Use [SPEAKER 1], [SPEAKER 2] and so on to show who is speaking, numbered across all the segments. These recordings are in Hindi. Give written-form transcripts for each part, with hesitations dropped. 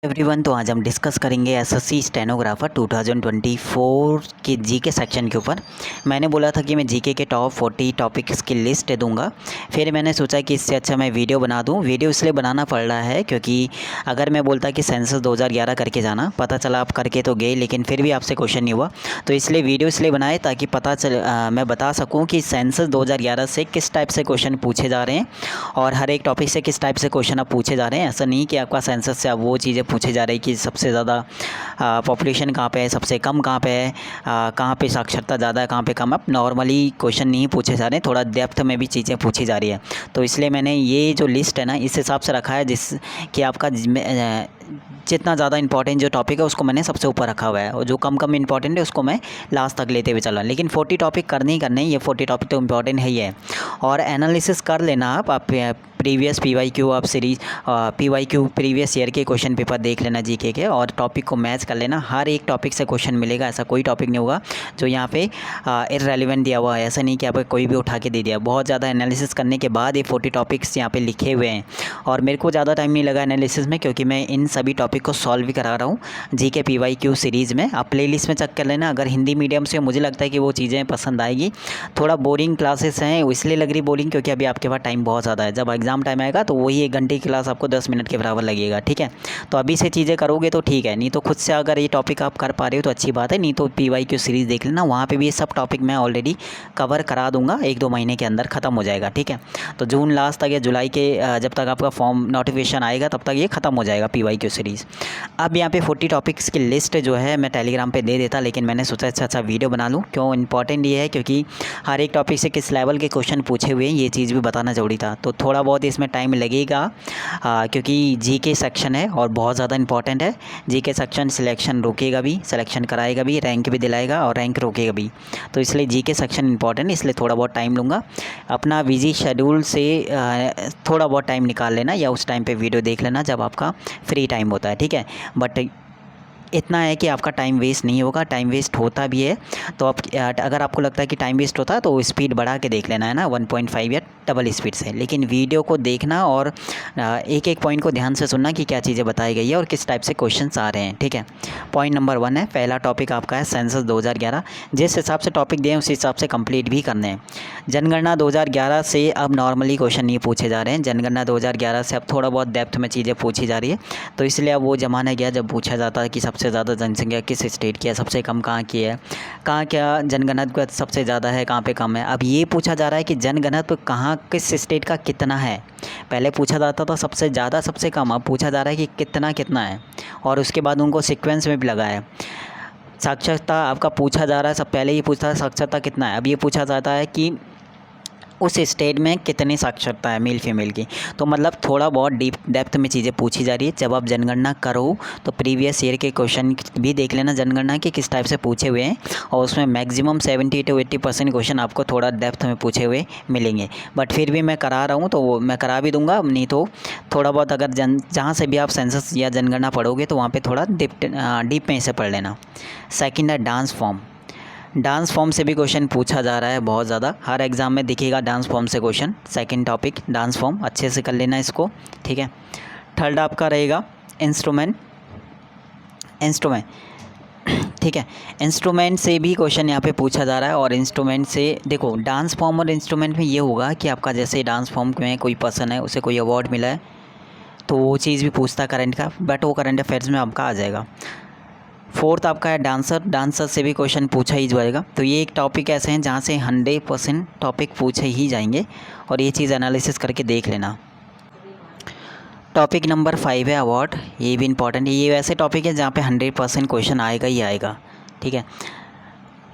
[SPEAKER 1] एवरीवन, तो आज हम डिस्कस करेंगे एसएससी स्टेनोग्राफर 2024 के जीके सेक्शन के ऊपर। मैंने बोला था कि मैं जीके के टॉप 40 टॉपिक्स की लिस्ट दूंगा। फिर मैंने सोचा कि इससे अच्छा मैं वीडियो बना दूं। वीडियो इसलिए बनाना पड़ रहा है क्योंकि अगर मैं बोलता कि सेंसस 2011 करके जाना, पता चला आप करके तो गए लेकिन फिर भी आपसे क्वेश्चन नहीं हुआ, तो इसलिए वीडियो इसलिए बनाए ताकि पता चल मैं बता सकूँ कि सेंसस 2011 से किस टाइप से क्वेश्चन पूछे जा रहे हैं और हर एक टॉपिक से किस टाइप से क्वेश्चन आप पूछे जा रहे हैं। ऐसा नहीं कि आपका सेंसस से आप वो चीज़ें पूछे जा रहे हैं कि सबसे ज़्यादा पॉपुलेशन कहाँ पे है, सबसे कम कहाँ पे है, कहाँ पे साक्षरता ज़्यादा है, कहाँ पे कम है। नॉर्मली क्वेश्चन नहीं पूछे जा रहे हैं, थोड़ा डेप्थ में भी चीज़ें पूछी जा रही है। तो इसलिए मैंने ये जो लिस्ट है ना, इस हिसाब से रखा है जिस कि आपका जितना ज़्यादा इंपॉर्टेंट जो टॉपिक है उसको मैंने सबसे ऊपर रखा हुआ है और जो कम इंपॉर्टेंट है उसको मैं लास्ट तक लेते हुए चल रहा हूँ। लेकिन 40 टॉपिक करने ही करने, ये 40 टॉपिक तो इंपॉर्टेंट है ही है। और एनालिसिस कर लेना आप प्रीवियस PYQ आप सीरीज PYQ प्रीवियस ईयर के क्वेश्चन पेपर देख लेना जीके के, और टॉपिक को मैच कर लेना। हर एक टॉपिक से क्वेश्चन मिलेगा, ऐसा कोई टॉपिक नहीं होगा जो यहाँ पे इररेलेवेंट दिया हुआ है। ऐसा नहीं कि आप कोई भी उठा के दे दिया। बहुत ज़्यादा एनालिसिस करने के बाद ये 40 टॉपिक्स यहाँ पे लिखे हुए हैं और मेरे को ज़्यादा टाइम नहीं लगा एनालिसिस में, क्योंकि मैं इन सभी टॉपिक को सॉल्व भी करा रहा हूँ जीके PYQ सीरीज़ में। आप प्लेलिस्ट में चेक कर लेना। अगर हिंदी मीडियम से मुझे लगता है कि वो चीज़ें पसंद आएगी। थोड़ा बोरिंग क्लासेस हैं, इसलिए लग रही बोरिंग क्योंकि अभी आपके पास टाइम बहुत ज़्यादा है। जब एग्ज़ाम टाइम आएगा तो वही 1 घंटे की क्लास आपको 10 मिनट के बराबर लगेगा, ठीक है। तो अभी से चीज़ें करोगे तो ठीक है, नहीं तो खुद से अगर ये टॉपिक आप कर पा रहे हो तो अच्छी बात है, नहीं तो PYQ सीरीज़ देख लेना। वहाँ पे भी ये सब टॉपिक मैं ऑलरेडी कवर करा दूंगा, 1-2 महीने के अंदर ख़त्म हो जाएगा, ठीक है। तो जून लास्ट तक या जुलाई के जब तक आपका फॉर्म नोटिफिकेशन आएगा तब तक ये ख़त्म हो जाएगा PYQ सीरीज़। अब यहाँ पे 40 टॉपिक्स की लिस्ट जो है मैं टेलीग्राम पे दे देता, लेकिन मैंने सोचा अच्छा वीडियो बना लूँ। क्यों इंपॉर्टेंट ये है क्योंकि हर एक टॉपिक से किस लेवल के क्वेश्चन पूछे हुए हैं ये चीज़ भी बताना ज़रूरी था। तो थोड़ा बहुत इसमें टाइम लगेगा क्योंकि जीके सेक्शन है और बहुत ज़्यादा इंपॉर्टेंट है। जीके सेक्शन सिलेक्शन रोकेगा भी, सिलेक्शन कराएगा भी, रैंक भी दिलाएगा और रैंक रोकेगा भी। तो इसलिए जीके सेक्शन इंपॉर्टेंट, इसलिए थोड़ा बहुत टाइम लूँगा। अपना बिजी शेड्यूल से थोड़ा बहुत टाइम निकाल लेना या उस टाइम पे वीडियो देख लेना जब आपका फ्री टाइम होता है, ठीक है। बट इतना है कि आपका टाइम वेस्ट नहीं होगा। टाइम वेस्ट होता भी है तो आप अगर आपको लगता है कि टाइम वेस्ट होता है तो स्पीड बढ़ा के देख लेना है ना, 1.5 या डबल स्पीड से। लेकिन वीडियो को देखना और एक एक पॉइंट को ध्यान से सुनना कि क्या चीज़ें बताई गई है और किस टाइप से क्वेश्चंस आ रहे हैं, ठीक है। पॉइंट नंबर 1 है, पहला टॉपिक आपका है सेंसस 2011। जिस हिसाब से टॉपिक दिए हैं उस हिसाब से कंप्लीट भी करने हैं। जनगणना 2011 से अब नॉर्मली क्वेश्चन नहीं पूछे जा रहे हैं। जनगणना 2011 से अब थोड़ा बहुत डेप्थ में चीज़ें पूछी जा रही है। तो इसलिए अब वो ज़माना गया जब पूछा जाता है कि सबसे ज़्यादा जनसंख्या किस स्टेट की है, सबसे कम कहाँ की है, कहाँ क्या जनघनत्व सबसे ज़्यादा है, कहाँ पे कम है। अब ये पूछा जा रहा है कि जनघनत्व कहाँ किस स्टेट का कितना है। पहले पूछा जाता था सबसे ज़्यादा सबसे कम, अब पूछा जा रहा है कि कितना कितना है, और उसके बाद उनको सीक्वेंस में भी लगा है। साक्षरता आपका पूछा जा रहा है, सब पहले ही पूछता है साक्षरता कितना है, अब ये पूछा जाता है कि उस स्टेट में कितनी साक्षरता है मेल फीमेल की। तो मतलब थोड़ा बहुत डेप्थ में चीज़ें पूछी जा रही है। जब आप जनगणना करो तो प्रीवियस ईयर के क्वेश्चन भी देख लेना जनगणना के किस टाइप से पूछे हुए हैं, और उसमें मैक्सिमम 70 to 80% क्वेश्चन आपको थोड़ा डेप्थ में पूछे हुए मिलेंगे। बट फिर भी मैं करा रहा हूँ तो वो मैं करा भी दूँगा, नहीं तो थोड़ा बहुत अगर जहाँ से भी आप सेंसस या जनगणना पढ़ोगे तो वहाँ पर थोड़ा डीप में इसे पढ़ लेना। सेकेंड है डांस फॉर्म। डांस फॉर्म से भी क्वेश्चन पूछा जा रहा है बहुत ज़्यादा, हर एग्ज़ाम में दिखेगा डांस फॉर्म से question. Second topic dance form, अच्छे से कर लेना इसको, ठीक है। थर्ड आपका रहेगा इंस्ट्रूमेंट, ठीक है। इंस्ट्रूमेंट से भी क्वेश्चन यहाँ पे पूछा जा रहा है। और इंस्ट्रूमेंट से देखो, डांस फॉर्म और इंस्ट्रूमेंट में ये होगा कि आपका जैसे डांस फॉर्म में कोई पर्सन है, उसे कोई अवार्ड मिला है तो वो चीज़ भी पूछता है करंट का, बट वो करंट अफेयर्स में आपका आ जाएगा। फोर्थ आपका है डांसर, डांसर से भी क्वेश्चन पूछा ही जाएगा। तो ये एक टॉपिक ऐसे हैं जहाँ से 100% टॉपिक पूछे ही जाएंगे, और ये चीज़ एनालिसिस करके देख लेना। टॉपिक नंबर 5 है अवार्ड, ये भी इंपॉर्टेंट है। ये वैसे टॉपिक है जहाँ पे 100% क्वेश्चन आएगा ही आएगा, ठीक है।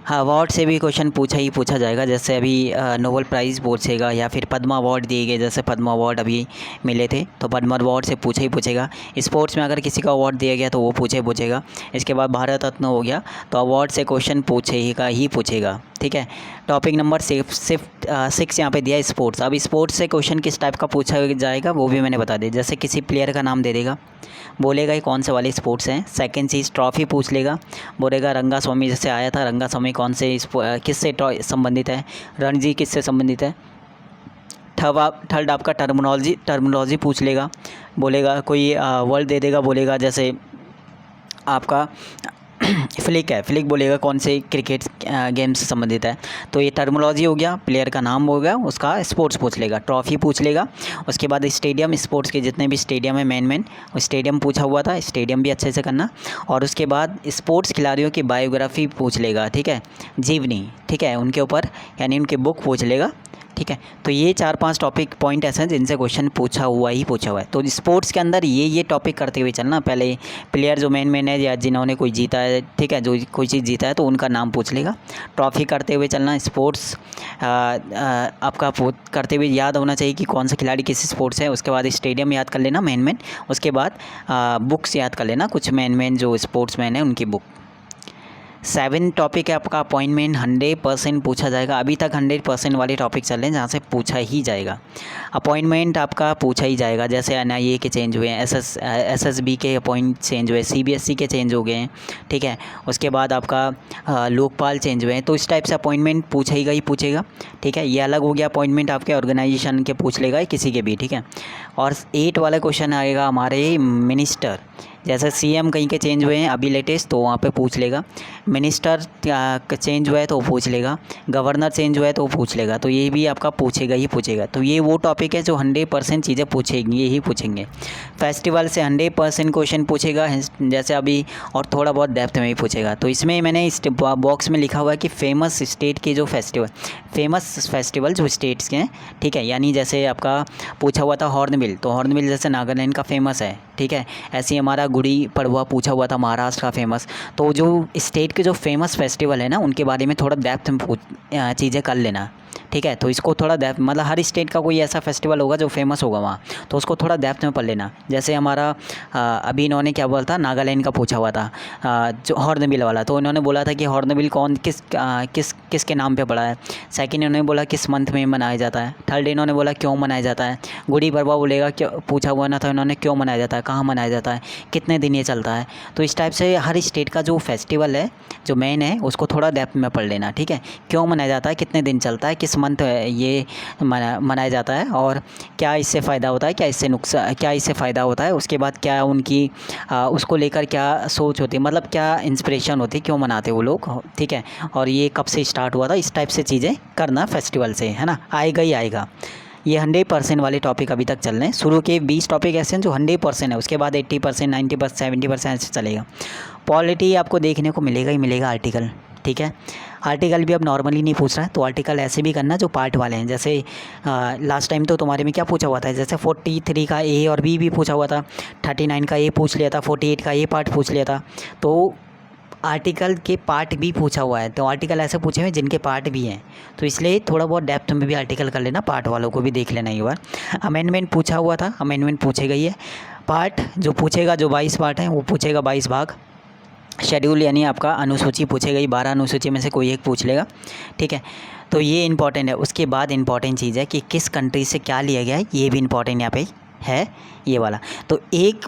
[SPEAKER 1] हाँ, अवार्ड से भी क्वेश्चन पूछा जाएगा। जैसे अभी नोबेल प्राइज़ पूछेगा या फिर पद्मा अवार्ड दिए गए, जैसे पद्मा अवार्ड अभी मिले थे तो पद्मा अवार्ड से पूछेगा। स्पोर्ट्स में अगर किसी को अवार्ड दिया गया तो वो पूछेगा। इसके बाद भारत रत्न हो गया तो अवार्ड से क्वेश्चन पूछेगा, ठीक है। टॉपिक नंबर 6 यहाँ पे दिया है स्पोर्ट्स। अब स्पोर्ट्स से क्वेश्चन किस टाइप का पूछा जाएगा वो भी मैंने बता दिया। जैसे किसी प्लेयर का नाम दे देगा, बोलेगा ये कौन से वाले स्पोर्ट्स हैं। सेकंड चीज़ ट्रॉफ़ी पूछ लेगा, बोलेगा रंगा स्वामी जैसे आया था, रंगा स्वामी कौन से किससे संबंधित है, रणजी किससे संबंधित है। थर्ड आपका टर्मिनोलॉजी पूछ लेगा, बोलेगा कोई वर्ड दे देगा, बोलेगा जैसे आपका फ्लिक है, फ्लिक बोलेगा कौन से क्रिकेट गेम से संबंधित है, तो ये टर्मिनोलॉजी हो गया, प्लेयर का नाम हो गया, उसका स्पोर्ट्स पूछ लेगा, ट्रॉफी पूछ लेगा, उसके बाद स्टेडियम, स्पोर्ट्स के जितने भी स्टेडियम है मेन स्टेडियम पूछा हुआ था, स्टेडियम भी अच्छे से करना, और उसके बाद स्पोर्ट्स खिलाड़ियों की बायोग्राफी पूछ लेगा, ठीक है, जीवनी, ठीक है, उनके ऊपर यानी उनके बुक पूछ लेगा, ठीक है। तो ये 4-5 टॉपिक पॉइंट ऐसे हैं जिनसे क्वेश्चन पूछा हुआ है। तो स्पोर्ट्स के अंदर ये टॉपिक करते हुए चलना, पहले प्लेयर जो मेन है या जिन्होंने कोई जीता है, ठीक है, जो कोई चीज़ जीता है तो उनका नाम पूछ लेगा, ट्रॉफी करते हुए चलना, स्पोर्ट्स आपका करते हुए याद होना चाहिए कि कौन सा खिलाड़ी किस स्पोर्ट्स है, उसके बाद स्टेडियम याद कर लेना मेन, उसके बाद बुक्स याद कर लेना, कुछ मेन जो स्पोर्ट्स मैन है उनकी बुक। 7 टॉपिक है आपका अपॉइंटमेंट 100% पूछा जाएगा। अभी तक 100% वाले टॉपिक चल रहे हैं जहाँ से पूछा ही जाएगा, अपॉइंटमेंट आपका पूछा ही जाएगा। जैसे NIA के चेंज हुए हैं, SSB के अपॉइंट चेंज हुए, CBSE के चेंज हो गए हैं, ठीक है, उसके बाद आपका लोकपाल चेंज हुए हैं, तो इस टाइप से अपॉइंटमेंट पूछेगा ही पूछेगा, ठीक है। ये अलग हो गया अपॉइंटमेंट आपके ऑर्गेनाइजेशन के पूछ लेगा किसी के भी, ठीक है। और 8 वाला क्वेश्चन आएगा हमारे मिनिस्टर, जैसे CM कहीं के चेंज हुए हैं अभी लेटेस्ट, तो वहाँ पे पूछ लेगा, मिनिस्टर चेंज हुआ है तो वो पूछ लेगा, गवर्नर चेंज हुआ है तो वो पूछ लेगा, तो ये भी आपका पूछेगा ही पूछेगा। तो ये वो टॉपिक है जो 100% चीज़ें पूछेंगे ही पूछेंगे। फेस्टिवल से 100% क्वेश्चन पूछेगा, जैसे अभी, और थोड़ा बहुत डेप्थ में भी पूछेगा। तो इसमें मैंने इस बॉक्स में लिखा हुआ है कि फेमस स्टेट के जो फेमस फेस्टिवल जो स्टेट्स के हैं, ठीक है, यानी जैसे आपका पूछा हुआ था हॉर्नबिल, तो हॉर्नबिल जैसे नागालैंड का फेमस है, ठीक है, ऐसे ही हमारा गुड़ी पड़वा पूछा हुआ था महाराष्ट्र का फेमस। तो जो स्टेट के जो फेमस फेस्टिवल है ना, उनके बारे में थोड़ा डेप्थ में चीज़ें कर लेना, ठीक है। तो इसको थोड़ा डेप्थ, मतलब हर स्टेट का कोई ऐसा फेस्टिवल होगा जो फेमस होगा वहाँ, तो उसको थोड़ा डेप्थ में पढ़ लेना। जैसे हमारा अभी इन्होंने क्या बोला था, नागालैंड का पूछा हुआ था जो हॉर्नबिल वाला, तो इन्होंने बोला था कि हॉर्नबिल कौन किसके नाम पे पड़ा है। सेकंड इन्होंने बोला किस मंथ में मनाया जाता है। थर्ड इन्होंने बोला क्यों मनाया जाता है। गुड़ी पड़वा बोलेगा क्यों, पूछा हुआ ना था इन्होंने क्यों मनाया जाता है, कहाँ मनाया जाता है, कितने दिन ये चलता है। तो इस टाइप से हर स्टेट का जो फेस्टिवल है जो मेन है उसको थोड़ा डेप्थ में पढ़ लेना, ठीक है। क्यों मनाया जाता है, कितने दिन चलता है, किस मंथ ये मनाया जाता है, और क्या इससे फ़ायदा होता है, क्या इससे फ़ायदा होता है, उसके बाद क्या उनकी उसको लेकर क्या सोच होती है, मतलब क्या इंस्पिरेशन होती है, क्यों मनाते वो लोग, ठीक है, और ये कब से स्टार्ट हुआ था। इस टाइप से चीज़ें करना फेस्टिवल से, है ना, आएगा ही आएगा। ये 100% वाले टॉपिक अभी तक चल रहे हैं। शुरू के 20 टॉपिक ऐसे हैं जो 100% है, उसके बाद 80%, 90%, 70% ऐसे चलेगा। पॉलिटी आपको देखने को मिलेगा ही मिलेगा आर्टिकल, ठीक है। आर्टिकल भी अब नॉर्मली नहीं पूछ रहा है, तो आर्टिकल ऐसे भी करना जो पार्ट वाले हैं। जैसे लास्ट टाइम तो तुम्हारे में क्या पूछा हुआ था, जैसे 43 का A और B भी पूछा हुआ था, 39 का A पूछ लिया था, 48 का A पार्ट पूछ लिया था। तो आर्टिकल के पार्ट भी पूछा हुआ है, तो आर्टिकल ऐसे पूछे हुए जिनके पार्ट भी हैं, तो इसलिए थोड़ा बहुत डेप्थ में भी आर्टिकल कर लेना, पार्ट वालों को भी देख लेना एक बार। अमेंडमेंट पूछा हुआ था, अमेंडमेंट पूछेगा ही है। पार्ट जो पूछेगा, जो 22 पार्ट हैं वो पूछेगा 22 भाग। शेड्यूल यानी आपका अनुसूची पूछेगा ही, 12 अनुसूची में से कोई एक पूछ लेगा, ठीक है। तो ये इंपॉर्टेंट है। उसके बाद इंपॉर्टेंट चीज़ है कि किस कंट्री से क्या लिया गया है, ये भी इंपॉर्टेंट यहाँ पे है ये वाला। तो एक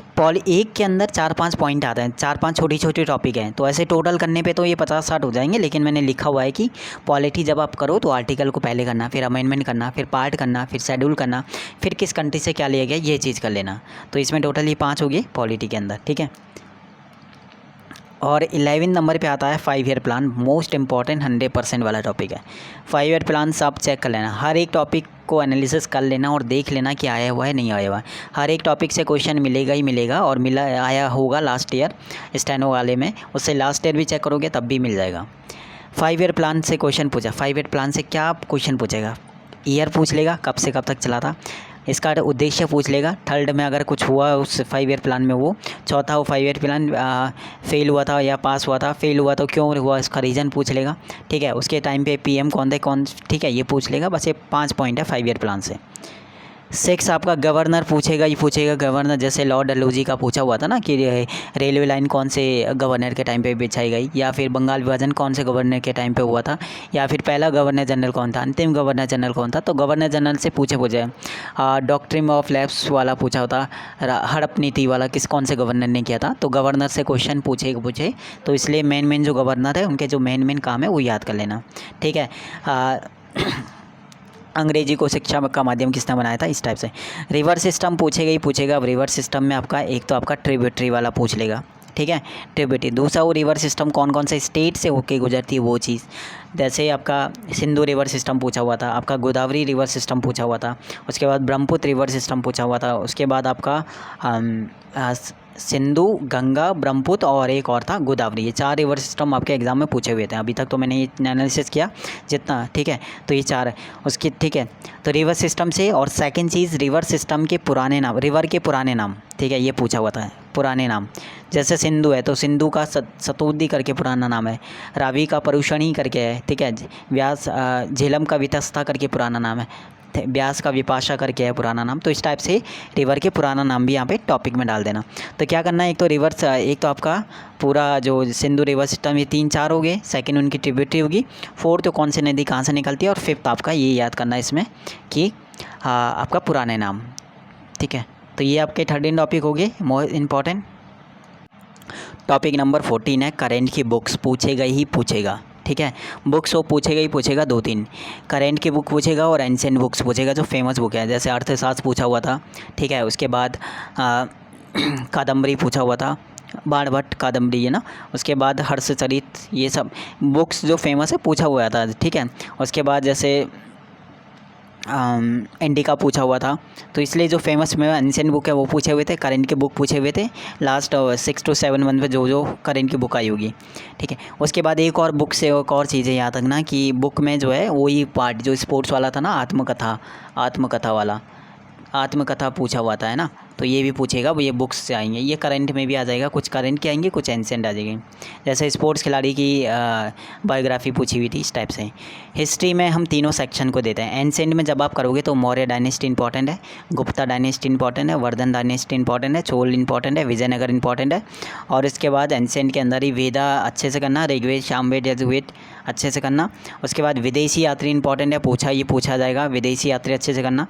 [SPEAKER 1] के अंदर 4-5 पॉइंट आते हैं, 4-5 छोटी छोटी टॉपिक हैं, तो ऐसे टोटल करने पे तो ये 50-60 हो जाएंगे। लेकिन मैंने लिखा हुआ है कि पॉलिटी जब आप करो तो आर्टिकल को पहले करना, फिर अमेंडमेंट करना, फिर पार्ट करना, फिर शेड्यूल करना, फिर किस कंट्री से क्या लिया गया ये चीज़ कर लेना। तो इसमें टोटल ये 5 हो गए पॉलिटी के अंदर, ठीक है। और 11 नंबर पे आता है 5 ईयर प्लान, मोस्ट इंपॉर्टेंट 100% वाला टॉपिक है। 5 ईयर प्लान सब चेक कर लेना, हर एक टॉपिक को एनालिसिस कर लेना और देख लेना कि आया हुआ है नहीं आया हुआ है। हर एक टॉपिक से क्वेश्चन मिलेगा ही मिलेगा, और आया होगा लास्ट ईयर स्टेनो वाले में, उससे लास्ट ईयर भी चेक करोगे तब भी मिल जाएगा। 5 ईयर प्लान से क्वेश्चन पूछा, 5 ईयर प्लान से क्या क्वेश्चन पूछेगा, ईयर पूछ लेगा कब से कब तक चला था, इसका उद्देश्य पूछ लेगा। थर्ड में अगर कुछ हुआ उस 5 ईयर प्लान में, वो चौथा वो 5 ईयर प्लान फेल हुआ था या पास हुआ था, फेल हुआ तो क्यों हुआ इसका रीज़न पूछ लेगा, ठीक है। उसके टाइम पे PM कौन थे ठीक है, ये पूछ लेगा। बस ये 5 पॉइंट है 5 ईयर प्लान से। 6 आपका गवर्नर पूछेगा ही पूछेगा, गवर्नर जैसे लॉर्ड डलहौजी का पूछा हुआ था ना कि रेलवे लाइन कौन से गवर्नर के टाइम पे बिछाई गई, या फिर बंगाल विभाजन कौन से गवर्नर के टाइम पे हुआ था, या फिर पहला गवर्नर जनरल कौन था, अंतिम गवर्नर जनरल कौन था। तो गवर्नर जनरल से पूछे डॉक्ट्रिन ऑफ लैप्स वाला पूछा होता, हड़प नीति वाला कौन से गवर्नर ने किया था। तो गवर्नर से क्वेश्चन पूछे, तो इसलिए मेन जो गवर्नर है उनके जो मेन काम है वो याद कर लेना, ठीक है। अंग्रेजी को शिक्षा का माध्यम किसने बनाया था, इस टाइप से। रिवर सिस्टम पूछेगा ही पूछेगा। अब रिवर सिस्टम में आपका एक तो आपका ट्रिब्यूटरी वाला पूछ लेगा, ठीक है, ट्रिब्यूटरी। दूसरा वो रिवर सिस्टम कौन कौन से स्टेट से होके गुजरती है वो चीज़, जैसे आपका सिंधु रिवर सिस्टम पूछा हुआ था, आपका गोदावरी रिवर सिस्टम पूछा हुआ था, उसके बाद ब्रह्मपुत्र रिवर सिस्टम पूछा हुआ था, उसके बाद आपका सिंधु, गंगा, ब्रह्मपुत्र और एक और था गोदावरी। ये 4 रिवर सिस्टम आपके एग्ज़ाम में पूछे हुए थे। अभी तक तो मैंने ये एनालिसिस किया जितना, ठीक है, तो ये 4 है उसकी, ठीक है। तो रिवर सिस्टम से, और सेकंड चीज़ रिवर सिस्टम के पुराने नाम, रिवर के पुराने नाम, ठीक है, ये पूछा हुआ था, पुराने नाम। जैसे सिंधु है तो सिंधु का सतोदी करके पुराना नाम है, रावी का परुषणी करके है, ठीक है, व्यास झेलम का वितस्ता करके पुराना नाम है, व्यास का विपाशा करके है पुराना नाम। तो इस टाइप से रिवर के पुराना नाम भी यहाँ पे टॉपिक में डाल देना। तो क्या करना है, एक तो रिवर्स, एक तो आपका पूरा जो सिंधु रिवर सिस्टम, ये 3-4 हो गए। सेकंड उनकी ट्रिब्यूटरी होगी। फोर्थ तो कौन सी नदी कहाँ से निकलती है, और फिफ्थ आपका ये याद करना है इसमें कि आपका पुराने नाम, ठीक है। तो ये आपके 13 टॉपिक हो गए मोस्ट इम्पॉर्टेंट। टॉपिक नंबर 14 है करेंट की बुक्स, पूछेगा ही पूछेगा, ठीक है। बुक्स वो पूछेगा ही पूछेगा 2-3, करेंट की बुक पूछेगा और एंशिएंट बुक्स पूछेगा जो फेमस बुक है, जैसे अर्थशास्त्र पूछा हुआ था, ठीक है। उसके बाद कादम्बरी पूछा हुआ था, बाणभट्ट कादम्बरी है ना। उसके बाद हर्षचरित, ये सब बुक्स जो फेमस है पूछा हुआ था, ठीक है। उसके बाद जैसे इंडिका पूछा हुआ था। तो इसलिए जो फेमस में एंशिएंट बुक है वो पूछे हुए थे, करेंट की बुक पूछे हुए थे लास्ट 6 to 7 मंथ में जो करेंट की बुक आई होगी, ठीक है। उसके बाद एक और बुक से एक और चीज़ें याद रखना कि बुक में जो है वही पार्ट जो स्पोर्ट्स वाला था ना, आत्मकथा वाला, आत्मकथा पूछा हुआ था, है ना। तो ये भी पूछेगा, वो ये बुक्स से आएंगे, ये करंट में भी आ जाएगा, कुछ करंट के आएंगे, कुछ एंशिएंट आ जाएंगे। जैसे स्पोर्ट्स खिलाड़ी की बायोग्राफी पूछी हुई थी, इस टाइप से। हिस्ट्री में हम तीनों सेक्शन को देते हैं। एंशिएंट में जब आप करोगे तो मौर्य डायनेस्टी इंपॉर्टेंट है, गुप्ता डायनेस्टी इंपॉर्टेंट है, वर्धन डायनेस्टी इंपॉर्टेंट है, चोल इंपॉर्टेंट है, विजयनगर इंपॉर्टेंट है। और इसके बाद एंशिएंट के अंदर ही वेदा अच्छे से करना, ऋग्वेद, सामवेद, यजुर्वेद अच्छे से करना। उसके बाद विदेशी यात्री इंपॉर्टेंट है, पूछा जाएगा, विदेशी यात्री अच्छे से करना,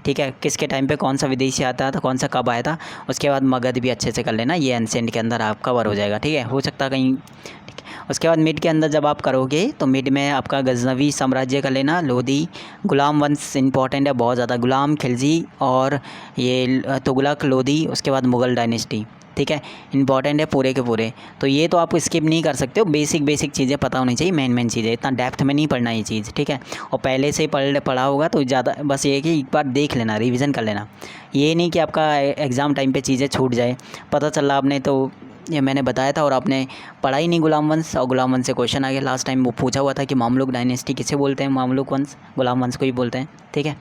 [SPEAKER 1] ठीक है। किसके टाइम पे कौन सा विदेशी आता था, कौन सा कब आया था। उसके बाद मगध भी अच्छे से कर लेना, ये एंशिएंट के अंदर आप कवर हो जाएगा, ठीक है। हो सकता है कहीं, ठीक है। उसके बाद मिड के अंदर जब आप करोगे तो मिड में आपका गजनवी साम्राज्य कर लेना, लोधी, गुलाम वंश इंपॉर्टेंट है बहुत ज़्यादा, गुलाम, खिलजी और ये तुगलक, लोधी। उसके बाद मुग़ल डायनेस्टी, ठीक है, इंपॉर्टेंट है पूरे के पूरे। तो ये तो आप स्किप नहीं कर सकते हो, बेसिक चीज़ें पता होनी चाहिए, मेन चीज़ें, इतना डेप्थ में नहीं पढ़ना ये चीज़, ठीक है। और पहले से ही पढ़ा होगा तो ज़्यादा, बस ये है कि एक बार देख लेना, रिवीजन कर लेना। ये नहीं कि आपका एग्ज़ाम टाइम पे चीज़ें छूट जाए, पता चला आपने तो ये मैंने बताया था और आपने पढ़ा ही नहीं गुलाम वंश, और गुलाम वंश से क्वेश्चन आ गया। लास्ट टाइम वो पूछा हुआ था कि मामलुक डायनेस्टी किसे बोलते हैं, मामलुक वंश गुलाम वंश को ही बोलते हैं, ठीक है।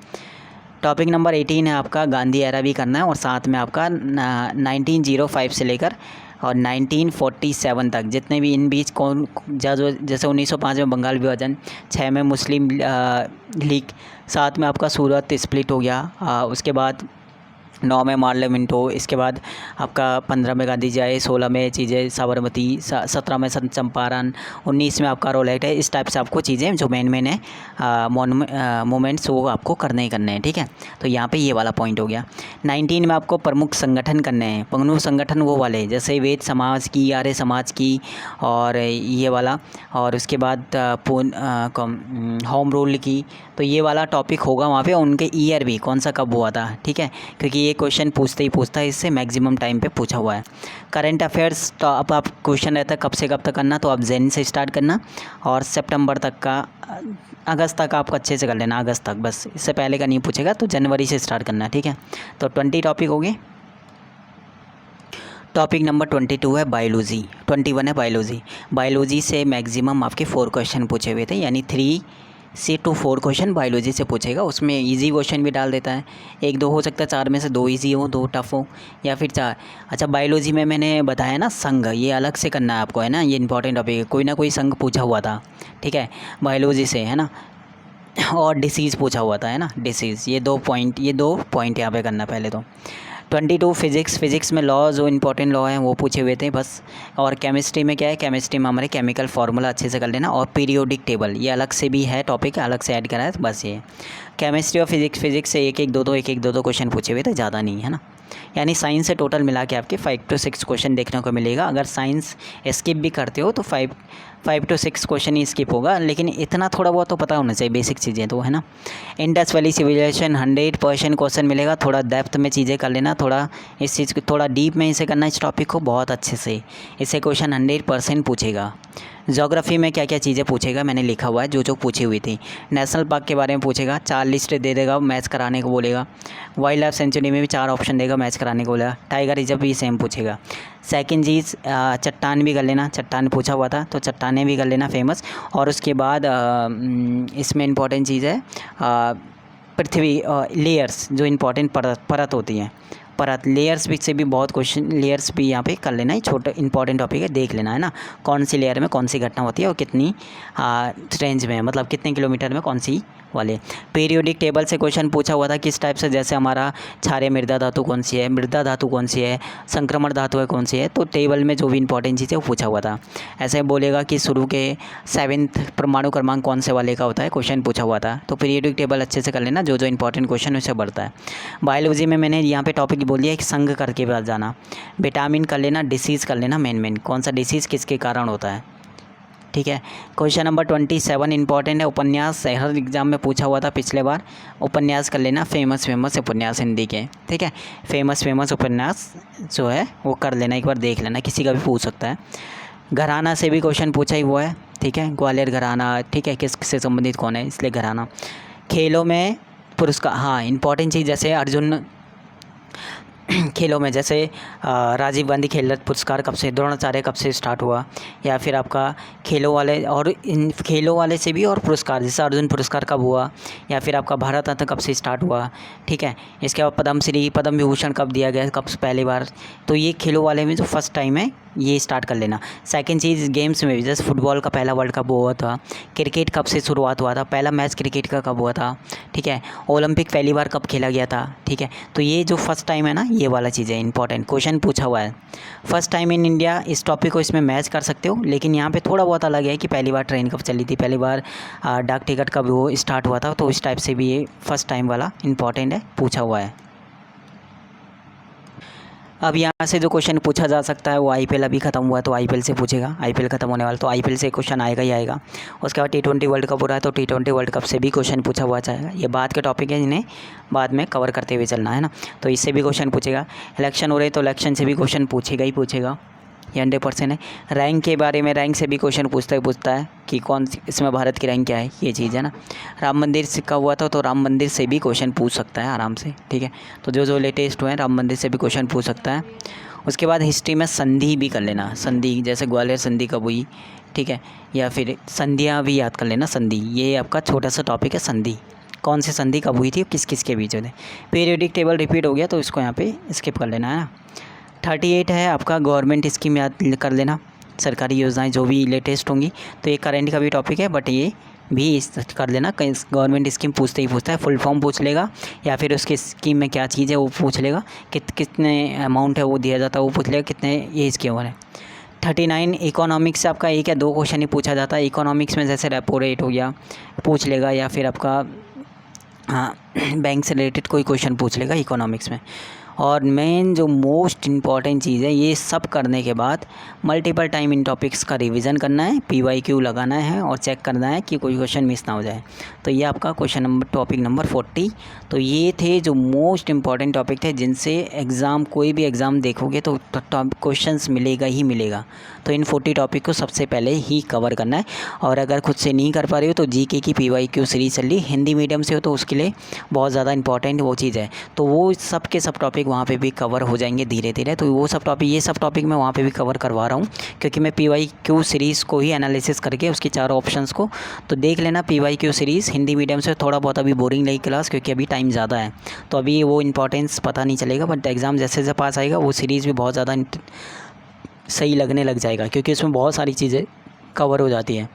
[SPEAKER 1] टॉपिक नंबर 18 है आपका गांधी एरा भी करना है, और साथ में आपका 1905 से लेकर और 1947 तक जितने भी इन बीच कौन, जैसे 1905 में बंगाल विभाजन, 6 में मुस्लिम लीग, 7 में आपका सूरत स्प्लिट हो गया, उसके बाद 9 में मार्ले मिंटो, इसके बाद आपका 15 में गांधी जी आए, 16 में चीज़ें साबरमती, 17 में संत चंपारण, 19 में आपका रोलेट है। इस टाइप से आपको चीज़ें जो मेन है मोमेंट्स वो आपको करने ही करने हैं, ठीक है। तो यहाँ पे ये वाला पॉइंट हो गया। 19 में आपको प्रमुख संगठन करने हैं, प्रमुख संगठन वो वाले जैसे वेद समाज की, आर्य समाज की, और ये वाला, और उसके बाद होम रूल की। तो ये वाला टॉपिक होगा वहाँ पे, उनके ईयर भी कौन सा कब हुआ था, ठीक है, क्योंकि ये क्वेश्चन पूछता है, इससे मैक्सिमम टाइम पे पूछा हुआ है। करंट अफेयर्स तो अब आप क्वेश्चन रहता है कब से कब तक करना, तो आप जैन से स्टार्ट करना और सितंबर तक का, अगस्त तक आपको अच्छे से कर लेना, अगस्त तक बस, इससे पहले का नहीं पूछेगा, तो जनवरी से स्टार्ट करना, ठीक है। तो 20 टॉपिक हो गए। टॉपिक नंबर 22 है बायोलॉजी, 21 है बायोलॉजी से मैक्सिमम आपके 4 क्वेश्चन पूछे हुए थे, यानी 3 से 4 क्वेश्चन बायोलॉजी से पूछेगा। उसमें इजी क्वेश्चन भी डाल देता है, 1-2 हो सकता है, 4 में से 2 इजी हो, 2 टफ हो, या फिर 4। अच्छा, बायोलॉजी में मैंने बताया ना संघ, ये अलग से करना है आपको, है ना, ये इंपॉर्टेंट टॉपिक है, कोई ना कोई संघ पूछा हुआ था, ठीक है, बायोलॉजी से, है ना। और डिसीज़ पूछा हुआ था, है ना, डिसीज़, ये 2 पॉइंट यहाँ पे करना पहले तो। 22 फिज़िक्स में लॉ, जो इंपॉर्टेंट लॉ हैं वो पूछे हुए थे बस। और केमिस्ट्री में क्या है, केमिस्ट्री में हमारे केमिकल फार्मूला अच्छे से कर लेना, और पीरियोडिक टेबल ये अलग से भी है टॉपिक, अलग से ऐड करा है, बस ये केमिस्ट्री और फिज़िक्स से एक एक दो क्वेश्चन पूछे हुए थे, ज़्यादा नहीं, है ना। यानी साइंस से टोटल मिला के आपके 5 to 6 क्वेश्चन देखने को मिलेगा। अगर साइंस स्किप भी करते हो तो 5 to 6 क्वेश्चन ही स्किप होगा, लेकिन इतना थोड़ा बहुत तो पता होना चाहिए, बेसिक चीज़ें तो है ना। इंडस वैली सिविलाइजेशन 100% क्वेश्चन मिलेगा। थोड़ा डेप्थ में चीज़ें कर लेना, थोड़ा इस चीज़ को थोड़ा डीप में इसे करना, इस टॉपिक को बहुत अच्छे से। इससे क्वेश्चन 100% पूछेगा। ज्योग्राफी में क्या क्या चीज़ें पूछेगा मैंने लिखा हुआ है, जो पूछी हुई थी। नेशनल पार्क के बारे में पूछेगा, 4 लिस्ट दे देगा, मैच कराने को बोलेगा। वाइल्ड लाइफ सेंचुरी में भी 4 ऑप्शन देगा, मैच कराने को बोलेगा। टाइगर रिजर्व भी सेम पूछेगा। सेकंड चीज़ चट्टान भी कर लेना, चट्टान पूछा हुआ था तो चट्टानें भी कर लेना फेमस। और उसके बाद इसमें इम्पॉर्टेंट चीज़ है पृथ्वी लेयर्स, जो इम्पॉर्टेंट परत होती हैं, परत लेयर्स भी से भी बहुत क्वेश्चन, लेयर्स भी यहाँ पे कर लेना है। छोटा इंपॉर्टेंट टॉपिक है, देख लेना है ना, कौन सी लेयर में कौन सी घटना होती है और कितनी रेंज में, मतलब कितने किलोमीटर में कौन सी वाले। पीरियोडिक टेबल से क्वेश्चन पूछा हुआ था किस टाइप से, जैसे हमारा क्षारीय मृदा धातु कौन सी है, मृदा धातु कौन सी है, संक्रमण धातु है कौन सी है, तो टेबल में जो भी इंपॉर्टेंट चीज़ है वो पूछा हुआ था। ऐसे बोलेगा कि शुरू के 7th परमाणु क्रमांक कौन से वाले का होता है, क्वेश्चन पूछा हुआ था। तो पीरियोडिक टेबल अच्छे से कर लेना, जो इंपॉर्टेंट क्वेश्चन उससे बढ़ता है। बायोलॉजी में मैंने यहाँ पे टॉपिक बोल दिया, एक संघ करके बाद जाना। विटामिन कर लेना, डिसीज़ कर लेना, मेन कौन सा डिसीज़ किसके कारण होता है, ठीक है। क्वेश्चन नंबर 27 इंपॉर्टेंट है, उपन्यास हर एग्जाम में पूछा हुआ था पिछले बार। उपन्यास कर लेना, फेमस उपन्यास हिंदी के, ठीक है। फेमस उपन्यास जो है वो कर लेना, एक बार देख लेना, किसी का भी पूछ सकता है। घराना से भी क्वेश्चन पूछा ही हुआ है, ठीक है। ग्वालियर घराना, ठीक है, किससे संबंधित कौन है, इसलिए घराना। खेलों में पुरस्कार, हाँ इंपॉर्टेंट चीज़, जैसे अर्जुन खेलों में जैसे राजीव गांधी खेल रत्न पुरस्कार कब से, द्रोणाचार्य कब से स्टार्ट हुआ, या फिर आपका खेलों वाले, और इन खेलों वाले से भी और पुरस्कार, जैसे अर्जुन पुरस्कार कब हुआ, या फिर आपका भारत रत्न कब से स्टार्ट हुआ, ठीक है। इसके बाद पद्म विभूषण कब दिया गया, कब पहली बार, तो ये खेलों वाले में जो फर्स्ट टाइम है ये स्टार्ट कर लेना। सेकंड चीज़ गेम्स में भी, जैसे फुटबॉल का पहला वर्ल्ड कप हुआ था, क्रिकेट कब से शुरुआत हुआ था, पहला मैच क्रिकेट का कब हुआ था, ठीक है। ओलंपिक पहली बार कब खेला गया था, ठीक है। तो ये जो फर्स्ट टाइम है ना, ये वाला चीज़ है इंपॉर्टेंट, क्वेश्चन पूछा हुआ है। फर्स्ट टाइम इन इंडिया, इस टॉपिक को इसमें मैच कर सकते हो, लेकिन यहाँ पे थोड़ा बहुत अलग है कि पहली बार ट्रेन कब चली थी, पहली बार डाक टिकट कब वो स्टार्ट हुआ था, तो इस टाइप से भी ये फर्स्ट टाइम वाला इंपॉर्टेंट है, पूछा हुआ है। अब यहाँ से जो क्वेश्चन पूछा जा सकता है वो आईपीएल अभी ख़त्म हुआ है तो आईपीएल से पूछेगा, आईपीएल ख़त्म होने वाला तो आईपीएल से क्वेश्चन आएगा ही आएगा। उसके बाद T20 वर्ल्ड कप हो रहा है तो T20 वर्ल्ड कप से भी क्वेश्चन पूछा हुआ जाएगा। ये बाद के टॉपिक है, जिन्हें बाद में कवर करते हुए चलना है ना, तो इससे भी क्वेश्चन पूछेगा। इलेक्शन हो रहे तो इलेक्शन से भी क्वेश्चन पूछेगा ही पूछेगा, ये 100% है। रैंक के बारे में, रैंक से भी क्वेश्चन पूछता है कि कौन इसमें भारत की रैंक क्या है, ये चीज़ है ना। राम मंदिर का हुआ था तो राम मंदिर से भी क्वेश्चन पूछ सकता है आराम से, ठीक है। तो जो लेटेस्ट हुए हैं राम मंदिर से भी क्वेश्चन पूछ सकता है। उसके बाद हिस्ट्री में संधि भी कर लेना, संधि जैसे ग्वालियर संधि कब हुई, ठीक है, या फिर संधियाँ भी याद कर लेना। संधि ये आपका छोटा सा टॉपिक है, संधि कौन सी संधि कब हुई थी, किस किस के बीच में। पीरियोडिक टेबल रिपीट हो गया तो इसको यहाँ पे स्किप कर लेना है ना। 38 है आपका गवर्नमेंट स्कीम याद कर लेना, सरकारी योजनाएं जो भी लेटेस्ट होंगी। तो ये करंट का भी टॉपिक है, बट ये भी कर लेना, कहीं गवर्नमेंट स्कीम पूछते ही पूछता है, फुल फॉर्म पूछ लेगा या फिर उसकी स्कीम में क्या चीज़ है वो पूछ लेगा, कितने अमाउंट है वो दिया जाता है वो पूछ लेगा, कितने एज के ओवर है। 39 इकोनॉमिक्स से आपका 1 या 2 क्वेश्चन ही पूछा जाता है। इकोनॉमिक्स में जैसे रेपो रेट हो गया पूछ लेगा, या फिर आपका बैंक से रिलेटेड कोई क्वेश्चन पूछ लेगा इकोनॉमिक्स में। और मेन जो मोस्ट इम्पॉर्टेंट चीज़ है, ये सब करने के बाद मल्टीपल टाइम इन टॉपिक्स का रिवीजन करना है, PYQ लगाना है और चेक करना है कि कोई क्वेश्चन मिस ना हो जाए। तो ये आपका क्वेश्चन नंबर टॉपिक नंबर 40। तो ये थे जो मोस्ट इम्पॉर्टेंट टॉपिक थे, जिनसे एग्ज़ाम कोई भी एग्ज़ाम देखोगे तो क्वेश्चंस मिलेगा ही मिलेगा। तो इन 40 टॉपिक को सबसे पहले ही कवर करना है। और अगर खुद से नहीं कर पा रहे हो तो GK की PYQ सीरीज़ चल रही, हिंदी मीडियम से हो तो उसके लिए बहुत ज़्यादा इंपॉर्टेंट वो चीज़ है। तो वो सब के सब टॉपिक वहाँ पे भी कवर हो जाएंगे धीरे धीरे। तो वो सब टॉपिक, ये सब टॉपिक मैं वहाँ पे भी कवर करवा रहा हूँ, क्योंकि मैं PYQ सीरीज़ को ही एनालिसिस करके उसकी 4 ऑप्शंस को तो देख लेना। PYQ सीरीज़ हिंदी मीडियम से थोड़ा बहुत अभी बोरिंग लगी क्लास, क्योंकि अभी टाइम ज़्यादा है तो अभी वो इंपॉर्टेंस पता नहीं चलेगा, बट एग्ज़ाम जैसे जैसे पास आएगा वो सीरीज़ भी बहुत ज़्यादा सही लगने लग जाएगा, क्योंकि उसमें बहुत सारी चीज़ें कवर हो जाती हैं।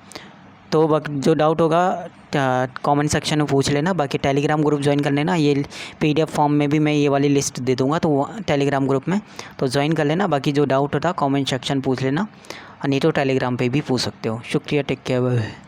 [SPEAKER 1] तो जो डाउट होगा कमेंट सेक्शन में पूछ लेना। बाकी टेलीग्राम ग्रुप ज्वाइन कर लेना, ये PDF फॉर्म में भी मैं ये वाली लिस्ट दे दूँगा, तो वो टेलीग्राम ग्रुप में तो ज्वाइन कर लेना। बाकी जो डाउट होता कमेंट सेक्शन पूछ लेना, और नहीं तो टेलीग्राम पे भी पूछ सकते हो। शुक्रिया, टेक केयर।